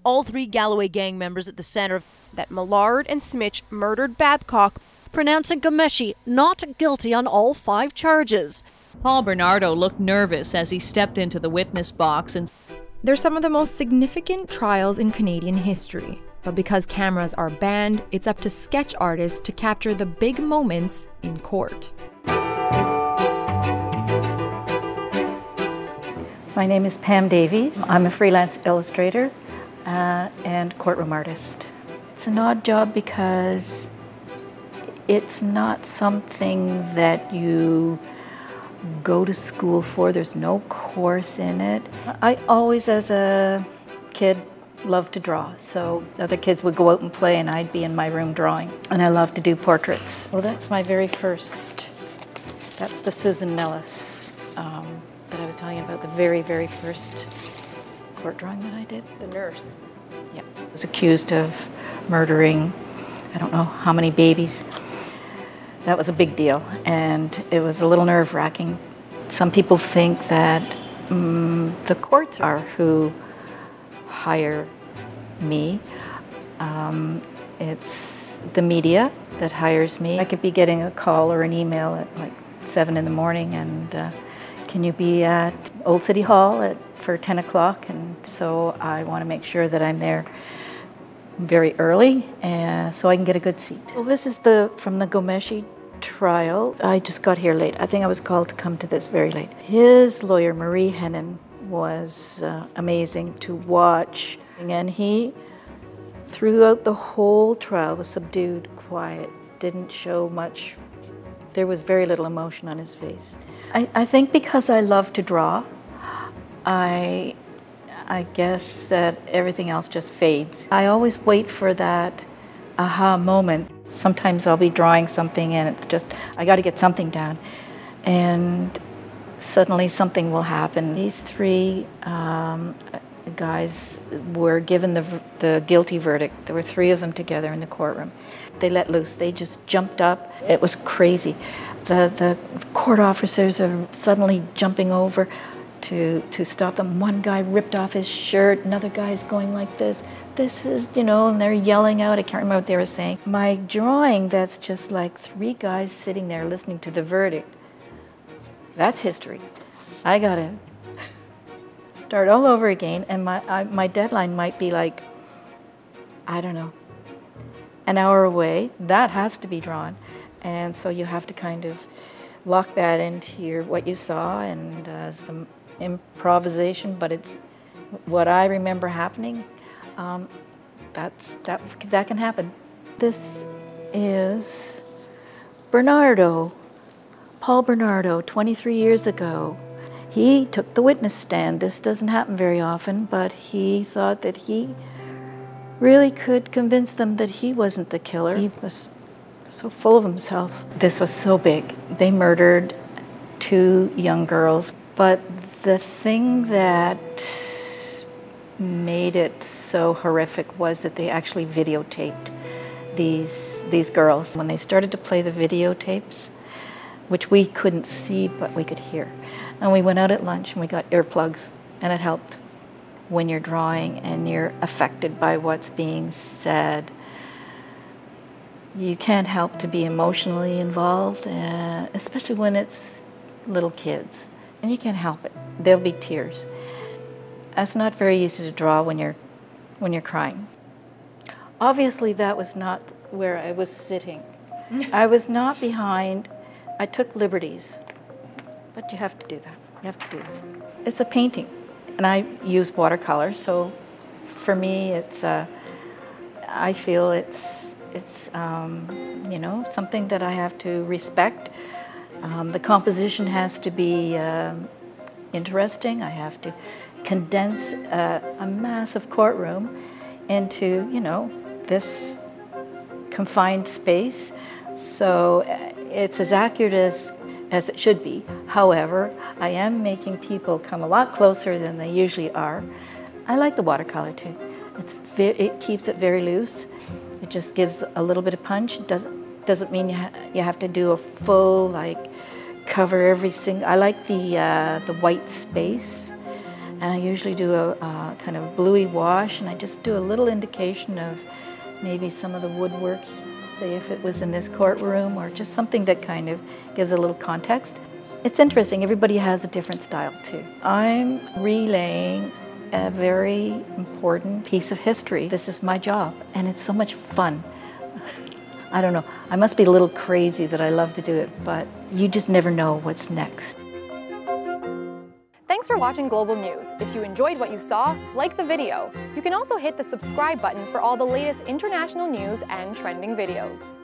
All three Galloway gang members at the center. That Millard and Smitch murdered Babcock, pronouncing Ghomeshi not guilty on all 5 charges. Paul Bernardo looked nervous as he stepped into the witness box and They're some of the most significant trials in Canadian history. But because cameras are banned, it's up to sketch artists to capture the big moments in court. My name is Pam Davies. I'm a freelance illustrator and courtroom artist. It's an odd job because it's not something that you go to school for. There's no course in it. I always, as a kid, loved to draw. So other kids would go out and play and I'd be in my room drawing. And I love to do portraits. Well, that's my very first. That's the Susan Nellis that I was telling you about, the very, very first court drawing that I did. the nurse. Yeah. I was accused of murdering, I don't know how many babies. That was a big deal, and it was a little nerve-wracking. Some people think that the courts are who hire me. It's the media that hires me. I could be getting a call or an email at like 7 in the morning and can you be at Old City Hall for 10 o'clock? And so I want to make sure that I'm there very early so I can get a good seat. Well, this is from the Ghomeshi trial. I just got here late. I think I was called to come to this very late. His lawyer, Marie Hennon, was amazing to watch. And he, throughout the whole trial, was subdued, quiet, didn't show much. There was very little emotion on his face. I think because I love to draw, I guess that everything else just fades. I always wait for that aha moment. Sometimes I'll be drawing something and it's just, I got to get something down. And suddenly something will happen. These 3 guys were given the guilty verdict. There were 3 of them together in the courtroom. They let loose. They just jumped up. It was crazy. The court officers are suddenly jumping over to stop them. One guy ripped off his shirt. Another guy's going like this. This is, and they're yelling out. I can't remember what they were saying. My drawing, that's just like 3 guys sitting there listening to the verdict. That's history. I gotta start all over again, and my deadline might be like, I don't know, an hour away. That has to be drawn, and so you have to kind of lock that into what you saw and some improvisation. But it's what I remember happening. That can happen. This is Bernardo. Paul Bernardo, 23 years ago. He took the witness stand. This doesn't happen very often, but he thought that he really could convince them that he wasn't the killer. He was so full of himself. This was so big. They murdered 2 young girls, but the thing that made it so horrific was that they actually videotaped these girls. When they started to play the videotapes, which we couldn't see, but we could hear. And we went out at lunch and we got earplugs, and it helped. When you're drawing and you're affected by what's being said, you can't help to be emotionally involved, especially when it's little kids. And you can't help it. There'll be tears. That's not very easy to draw when you're crying. Obviously, that was not where I was sitting. I was not behind. I took liberties, but you have to do that. You have to do that. It's a painting, and I use watercolor, so for me, it's. I feel it's something that I have to respect. The composition has to be interesting. I have to condense a massive courtroom into this confined space. So it's as accurate as it should be. However, I am making people come a lot closer than they usually are. I like the watercolor too. It keeps it very loose. It just gives a little bit of punch. It doesn't mean you have to do a full cover every single. I like the white space, And I usually do a kind of bluey wash, and I just do a little indication of maybe some of the woodwork, say if it was in this courtroom, or just something that kind of gives a little context. It's interesting, everybody has a different style too. I'm relaying a very important piece of history. This is my job, and it's so much fun. I don't know, I must be a little crazy that I love to do it, but you just never know what's next. Thanks for watching Global News. If you enjoyed what you saw, like the video. You can also hit the subscribe button for all the latest international news and trending videos.